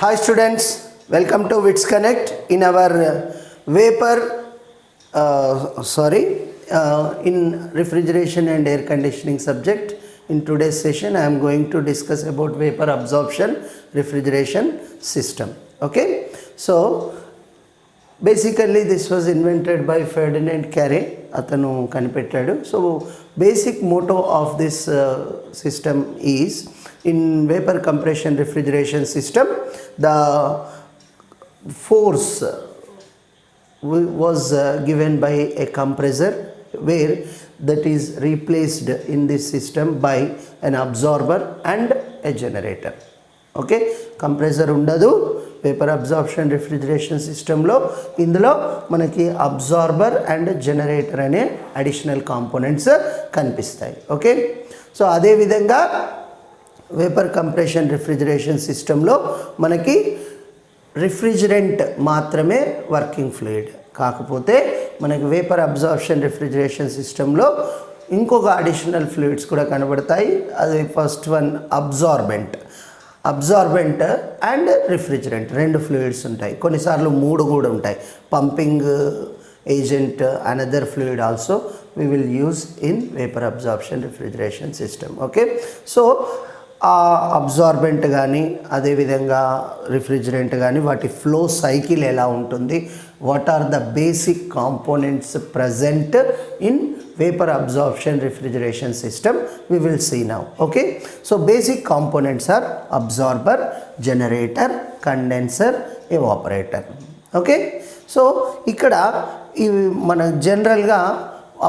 Hi students, welcome to WITS Connect. In our in refrigeration and air conditioning subject. In today's session I am going to discuss about vapor absorption refrigeration system. Okay, so basically this was invented by Ferdinand Carré. Atanu kanipettadu. So basic motto of this system is, in vapor compression refrigeration system, the force was given by a compressor, where that is replaced in this system by an absorber and a generator. Okay, compressor undadu vapor absorption refrigeration system lo. Indulo manaki absorber and generator ane additional components kanipistayi. Okay, so ade vidhanga vapor compression refrigeration system lo manaki refrigerant maatrame working fluid, కాకపోతే మనకి vapour absorption refrigeration సిస్టంలో ఇంకొక additional fluids కూడా కనబడతాయి. అది first one absorbent and refrigerant, రెండు fluids ఉంటాయి. కొన్నిసార్లు మూడు కూడా ఉంటాయి. Pumping agent, another fluid also we will use in vapor absorption refrigeration system. Okay, so ఆ అబ్జార్బెంట్ కానీ అదేవిధంగా రిఫ్రిజిరెంట్ కానీ వాటి ఫ్లో సైకిల్ ఎలా ఉంటుంది, what are the basic components present in vapor absorption refrigeration system, we will see now. Okay, so basic components are absorber, generator, condenser, evaporator. Okay, so ikkada mana general ga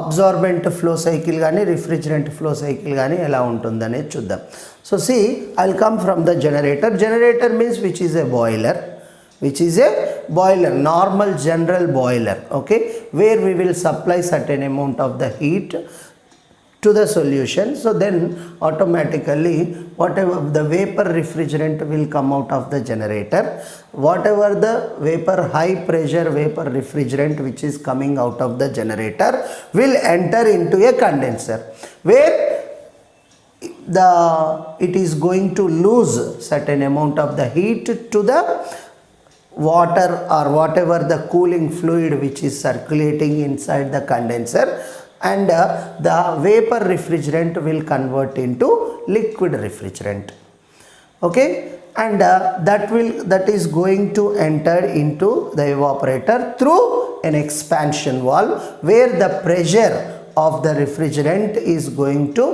absorbent flow cycle gaani refrigerant flow cycle gaani ela untundane chuddam. So see, I'll come from the generator. Generator means which is a boiler, normal general boiler. Okay, where we will supply certain amount of the heat to the solution. So then automatically whatever the vapor refrigerant will come out of the generator, whatever the vapor high pressure vapor refrigerant which is coming out of the generator will enter into a condenser, where it is going to lose certain amount of the heat to the water or whatever the cooling fluid which is circulating inside the condenser, and the vapor refrigerant will convert into liquid refrigerant. Okay, and that is going to enter into the evaporator through an expansion valve, where the pressure of the refrigerant is going to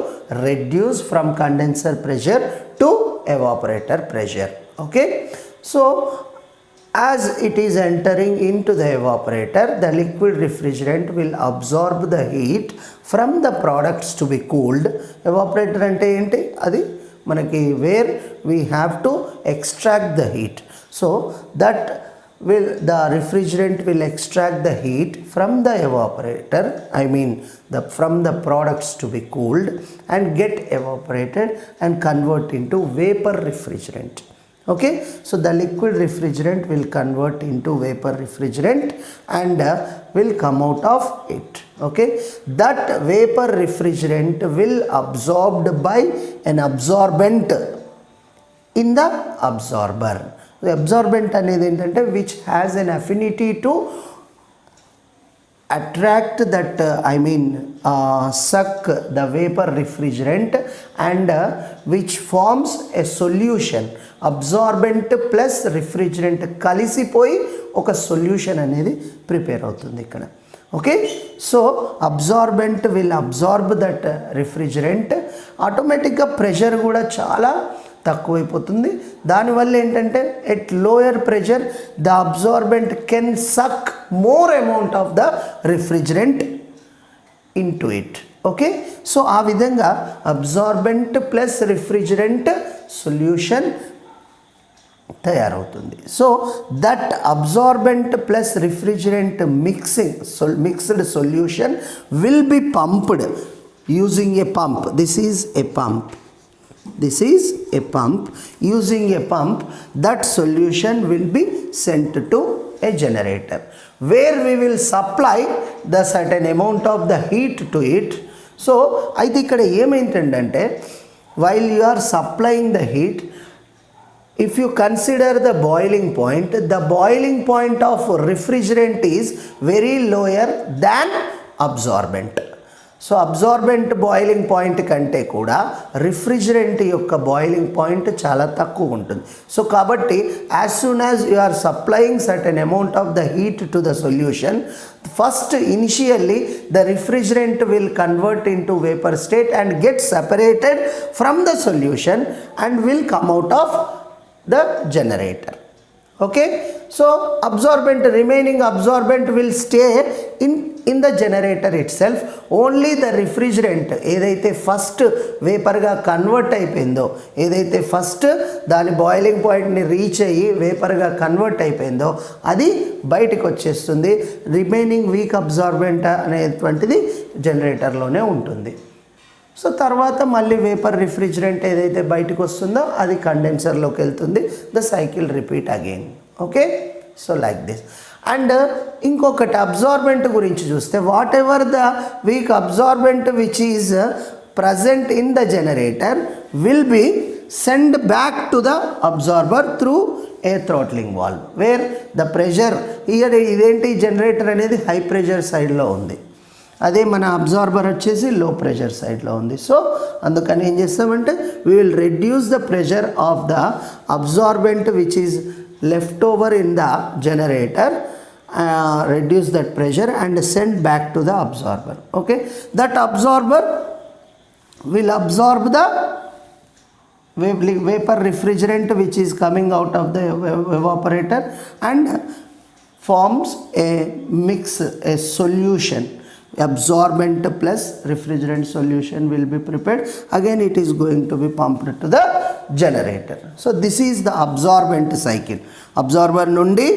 reduce from condenser pressure to evaporator pressure. Okay, so as it is entering into the evaporator, the liquid refrigerant will absorb the heat from the products to be cooled. Evaporator ante enti adi manaki where we have to extract the heat. So that the refrigerant will extract the heat from the evaporator, from the products to be cooled, and get evaporated and convert into vapor refrigerant. Okay, so the liquid refrigerant will convert into vapor refrigerant and will come out of it. Okay, that vapor refrigerant will absorbed by an absorbent in the absorber. The absorbent అనేది ఏంటంటే which has an affinity to attract that suck the vapor refrigerant, and which forms a solution. Absorbent plus refrigerant కలిసిపోయి ఒక solution అనేది prepare అవుతుంది ఇక్కడ. Okay, so absorbent will absorb that refrigerant. ఆటోమేటిక్గా pressure కూడా చాలా తక్కువైపోతుంది. దానివల్ల ఏంటంటే at lower pressure the absorbent can suck more amount of the refrigerant into it. Okay, so ఆ విధంగా అబ్జార్బెంట్ ప్లస్ రిఫ్రిజరెంట్ సొల్యూషన్ తయారవుతుంది. So that absorbent plus refrigerant mixed solution will be pumped using a pump. This is a pump. Using a pump, that solution will be sent to a generator, where we will supply the certain amount of the heat to it. So అయితే ఇక్కడ ఏమైందంటే, while you are supplying the heat, if you consider the boiling point of refrigerant is very lower than absorbent. So absorbent boiling point కంటే కూడా refrigerant యొక్క boiling point చాలా తక్కువ ఉంటుంది. So కాబట్టి as soon as you are supplying certain amount of the heat to the solution, first initially the refrigerant will convert in to vapour state and get separated from the solution and will come out of the generator. Okay, so remaining absorbent will stay in the generator itself. Only the refrigerant ఏదైతే first వేపర్గా convert అయిపోయిందో, ఏదైతే first దాని boiling పాయింట్ని reach అయ్యి వేపర్గా convert అయిపోయిందో అది బయటకు వచ్చేస్తుంది. రిమైనింగ్ వీక్ అబ్జార్బెంట్ అనేటువంటిది జనరేటర్లోనే ఉంటుంది. సో తర్వాత మళ్ళీ వేపర్ రిఫ్రిజిరెంట్ ఏదైతే బయటకు వస్తుందో అది కండెన్సర్లోకి వెళ్తుంది. The cycle repeat again. Okay, so like this. And ఇంకొకటి అబ్జార్బెంట్ గురించి చూస్తే, what ever the week absorbent which is present in the generator will be send back to the absorber through a throttling valve wear the pressure, ఇదేంటి generator అనేది high pressure సైడ్లో ఉంది, అదే మన absorber వచ్చేసి లో ప్రెషర్ సైడ్లో ఉంది. సో అందుకని ఏం చేస్తామంటే we will reduce the pressure of the absorbent which is left over in the generator, reduce that pressure and send back to the absorber. Okay, that absorber will absorb the vapor refrigerant which is coming out of the evaporator and forms a mix, a solution. Absorbent plus refrigerant solution will be prepared. Again it is going to be pumped to the generator. So this is the absorbent cycle. Absorber nundi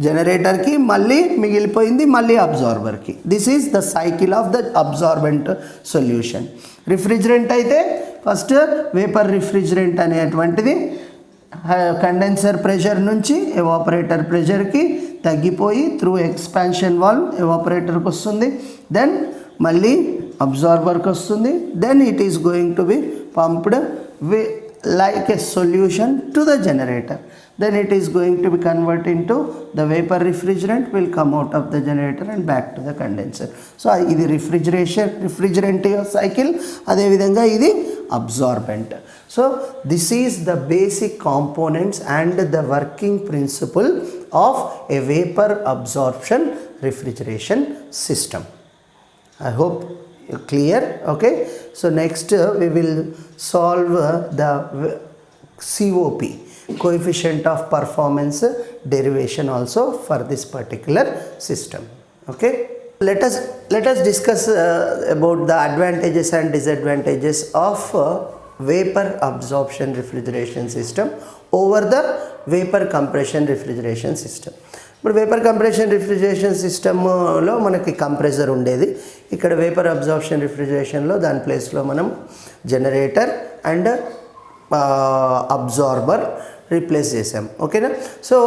జనరేటర్కి మళ్ళీ మిగిలిపోయింది మళ్ళీ అబ్జార్బర్కి. This is the cycle of the absorbent solution. Refrigerant అయితే first vapour refrigerant అనేటువంటిది condenser pressure నుంచి evaporator ప్రెషర్కి తగ్గిపోయి త్రూ ఎక్స్పాన్షన్ వాల్వ్ ఎవాపరేటర్కి వస్తుంది, దెన్ మళ్ళీ అబ్జార్బర్కి వస్తుంది, then it is going to be pumped like a solution to the generator. Then it is going to be converted into the vapor refrigerant will come out of the generator and back to the condenser. So ఇది refrigerant cycle, అదే విధంగా ఇది absorbent. So this is the basic components and the working principle of a vapor absorption refrigeration system. I hope clear. Okay, so next we will solve the COP, coefficient of performance derivation also for this particular system. Okay, let us discuss about the advantages and disadvantages of vapor absorption refrigeration system over the vapor compression refrigeration system. ఇప్పుడు vapour compression refrigeration సిస్టమ్లో మనకి compressor ఉండేది, ఇక్కడ vapour absorption రిఫ్రిజిరేషన్లో దాని ప్లేస్లో మనం generator and absorber replace చేసాం. ఓకేనా, సో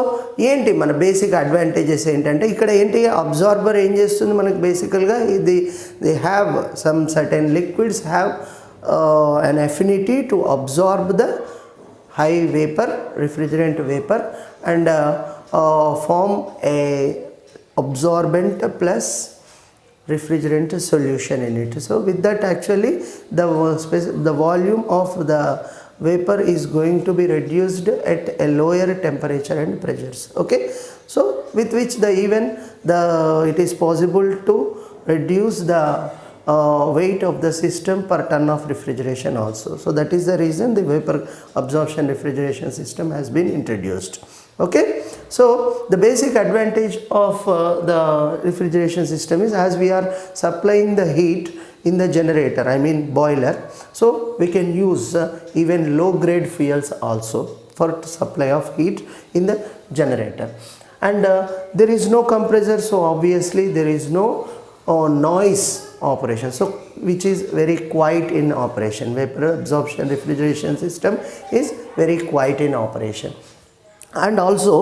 ఏంటి మన బేసిక్ అడ్వాంటేజెస్ ఏంటంటే, ఇక్కడ ఏంటి అబ్జార్బర్ ఏం చేస్తుంది మనకి బేసికల్గా ఇది they have some certain liquids have an affinity to absorb the high vapor refrigerant vapor and form a absorbent plus refrigerant solution in it. So with that actually the volume of the vapor is going to be reduced at a lower temperature and pressures. Okay, so with which it is possible to reduce the weight of the system per ton of refrigeration also. So that is the reason the vapor absorption refrigeration system has been introduced. Okay, so the basic advantage of the refrigeration system is, as we are supplying the heat in the generator, I mean boiler, so we can use even low grade fuels also for supply of heat in the generator. And there is no compressor, so obviously there is no noise operation, so which is very quiet in operation. Vapor absorption refrigeration system is very quiet in operation. And also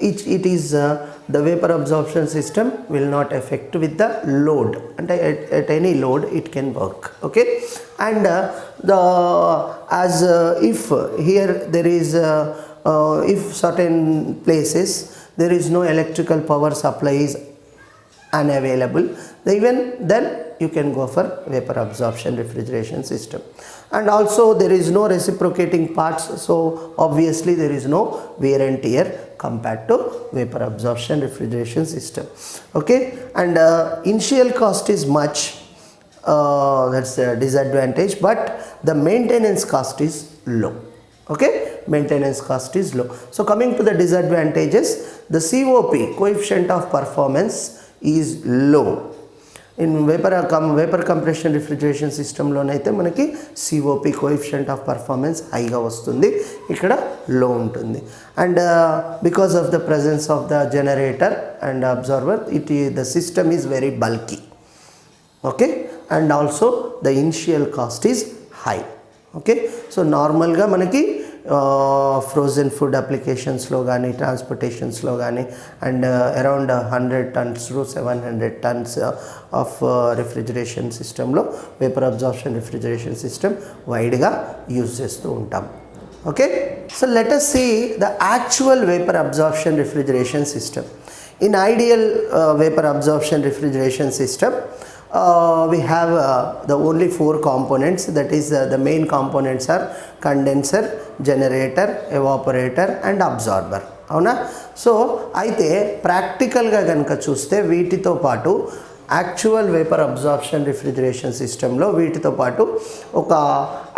it is the vapor absorption system will not affect with the load, and at any load it can work. Okay, and the as if here there is if certain places there is no electrical power supply is unavailable, even then you can go for vapor absorption refrigeration system. And also there is no reciprocating parts, so obviously there is no wear and tear compared to vapor absorption refrigeration system. Okay, and initial cost is much, that's a disadvantage, but the maintenance cost is low. Okay, maintenance cost is low. So coming to the disadvantages, the COP, coefficient of performance, is low. In vapor compression refrigeration system లోనైతే మనకి COP, coefficient of performance, హైగా వస్తుంది, ఇక్కడ లో ఉంటుంది. And because of the presence of the generator and absorber, the system is very bulky. Okay, and also the initial cost is high. Okay, so నార్మల్గా మనకి frozen food అప్లికేషన్స్లో కానీ ట్రాన్స్పోర్టేషన్స్లో కానీ and around 100 tons to 700 tons of refrigeration సిస్టంలో vapour absorption refrigeration system వైడ్గా use చేస్తూ ఉంటాం. Okay, so let us see the actual vapor absorption refrigeration system. In ideal vapor absorption refrigeration system, we have the only 4 components, that is the main components are condenser, generator, evaporator and absorber. అవునా? So అయితే ప్రాక్టికల్గా కనుక చూస్తే వీటితో పాటు actual vapour absorption refrigeration సిస్టంలో వీటితో పాటు ఒక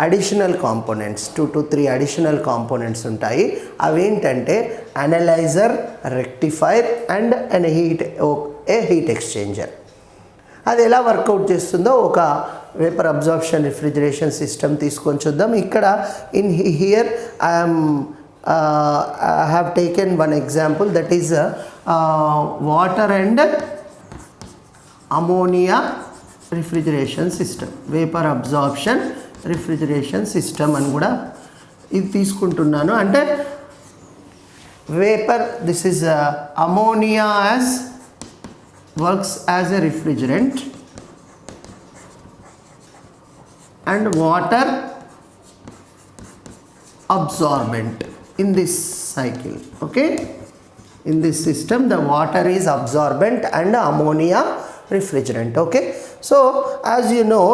additional components 2 to 3 additional components ఉంటాయి. అవేంటంటే analyser, rectifier and heat exchanger. అది ఎలా వర్కౌట్ చేస్తుందో ఒక వేపర్ అబ్జార్ప్షన్ రిఫ్రిజిరేషన్ సిస్టమ్ తీసుకొని చూద్దాం. ఇక్కడ in here I have taken one example, that is water and ammonia refrigeration system, vapour absorption refrigeration system అని కూడా ఇది తీసుకుంటున్నాను. అంటే vapour, this is ammonia as works as a refrigerant and water absorbent in this cycle. Okay, in this system the water is absorbent and ammonia refrigerant. Okay, so as you know,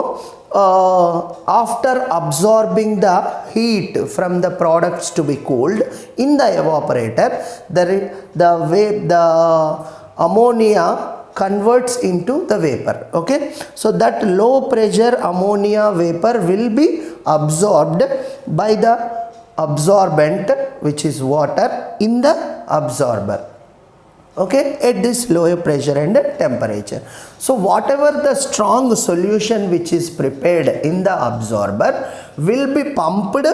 after absorbing the heat from the products to be cooled in the evaporator, the ammonia converts into the vapor. Okay, so that low pressure ammonia vapor will be absorbed by the absorbent, which is water, in the absorber. Okay, at this lower pressure and temperature. So whatever the strong solution which is prepared in the absorber will be pumped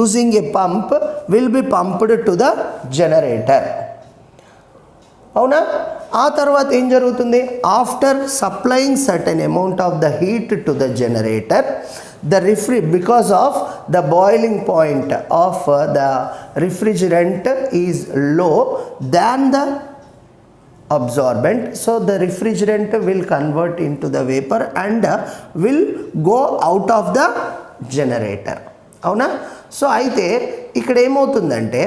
using a pump, will be pumped to the generator. అవునా? ఆ తర్వాత ఏం జరుగుతుంది? After supplying certain amount of the heat to the generator, because of the boiling point of the refrigerant is low than the absorbent, so the refrigerant will convert into the vapor and will go out of the generator. అవునా? So అయితే ఇక్కడ ఏమవుతుందంటే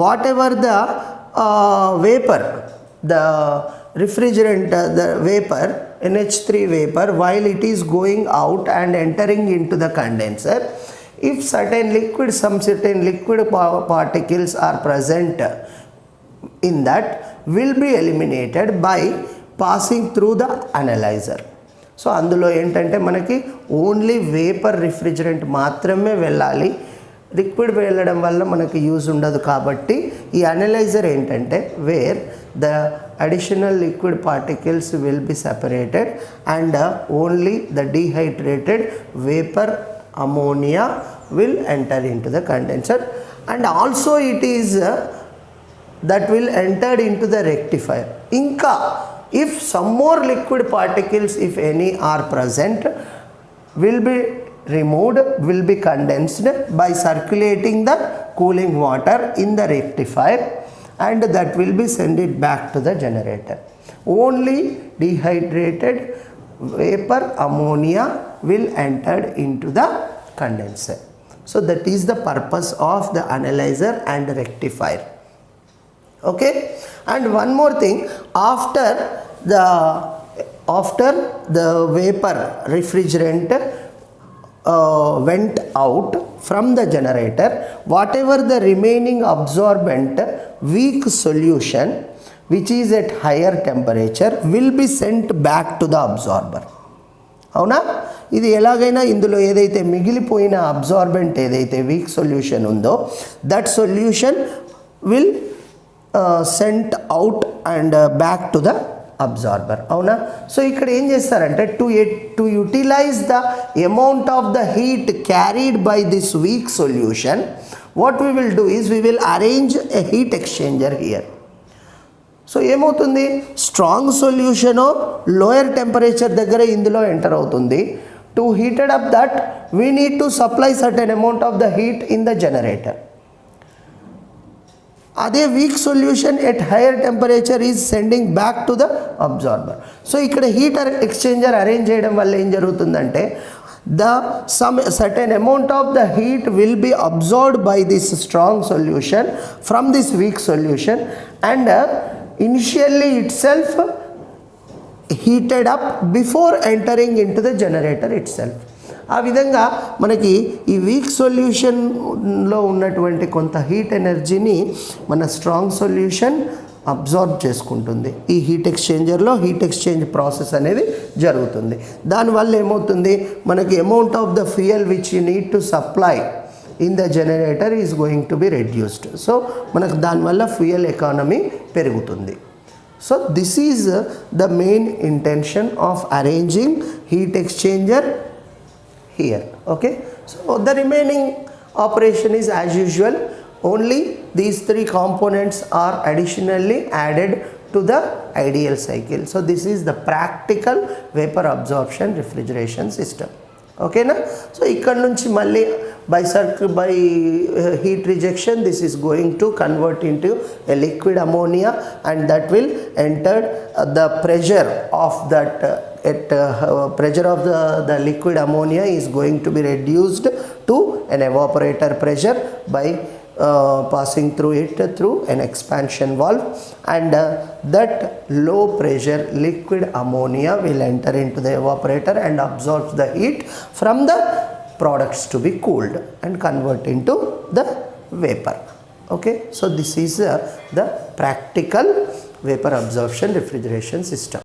what ever the vapor, the refrigerant, the vapor, NH3 vapor, while it is going out and entering into the condenser, if some certain liquid particles are present in that, will be eliminated by passing through the analyzer. So అందులో ఏంటంటే మనకి only vapour refrigerant మాత్రమే వెళ్ళాలి, liquid వెళ్ళడం వల్ల మనకి use ఉండదు. కాబట్టి ఈ అనలైజర్ ఏంటంటే wear the additional liquid particles will be separated and only the dehydrated vapour ammonia will enter in to the condenser and also it is that will entered in to the rectifier. ఇంకా if some more liquid particles, if any, are present, will be removed, will be condensed by circulating the cooling water in the rectifier, and that will be send it back to the generator. Only dehydrated vapor ammonia will enter into the condenser. So that is the purpose of the analyzer and rectifier. Okay, and one more thing, after the vapor refrigerant went out from the generator, whatever the remaining absorbent weak solution which is at higher temperature will be sent back to the absorber. అవునా, ఇది ఎలాగైనా ఇందులో ఏదైతే మిగిలిపోయిన absorbent ఏదైతే weak solution ఉందో that solution will sent out and back to the absorber. అవునా, so ఇక్కడ ఏం చేస్తారంటే to utilise the amount of the heat carried by this weak solution, what we will do is we will arrange a heat exchanger here. So ఏమవుతుంది, strong solution lower temperature దగ్గర ఇందులో enter అవుతుంది. To heated up that we need to supply certain amount of the heat in the generator. అదే weak solution at higher temperature is sending back to the absorber. So ఇక్కడ heater exchanger arrange చేయడం వల్ల ఏం జరుగుతుందంటే some certain amount of the heat will be absorbed by this strong solution from this weak solution and initially itself heated up before entering into the generator itself. ఆ విధంగా మనకి ఈ week సొల్యూషన్లో ఉన్నటువంటి కొంత హీట్ ఎనర్జీని మన స్ట్రాంగ్ సొల్యూషన్ అబ్జార్బ్ చేసుకుంటుంది. ఈ హీట్ ఎక్స్చేంజర్లో హీట్ ఎక్స్చేంజ్ ప్రాసెస్ అనేది జరుగుతుంది. దానివల్ల ఏమవుతుంది, మనకి amount of the fuel which you need to supply in the generator is going to be reduced. So మనకు దానివల్ల ఫ్యూయల్ ఎకానమీ పెరుగుతుంది. So this is the main intention of arranging heat exchanger here. Okay, so the remaining operation is as usual, only these three components are additionally added to the ideal cycle. So this is the practical vapor absorption refrigeration system. Okay na, so ikkad nunchi malli by heat rejection this is going to convert into a liquid ammonia and that will enter the pressure of that pressure of the liquid ammonia is going to be reduced to an evaporator pressure by passing through it through an expansion valve, and that low pressure liquid ammonia will enter into the evaporator and absorb the heat from the products to be cooled and convert into the vapor. Okay, so this is the practical vapor absorption refrigeration system.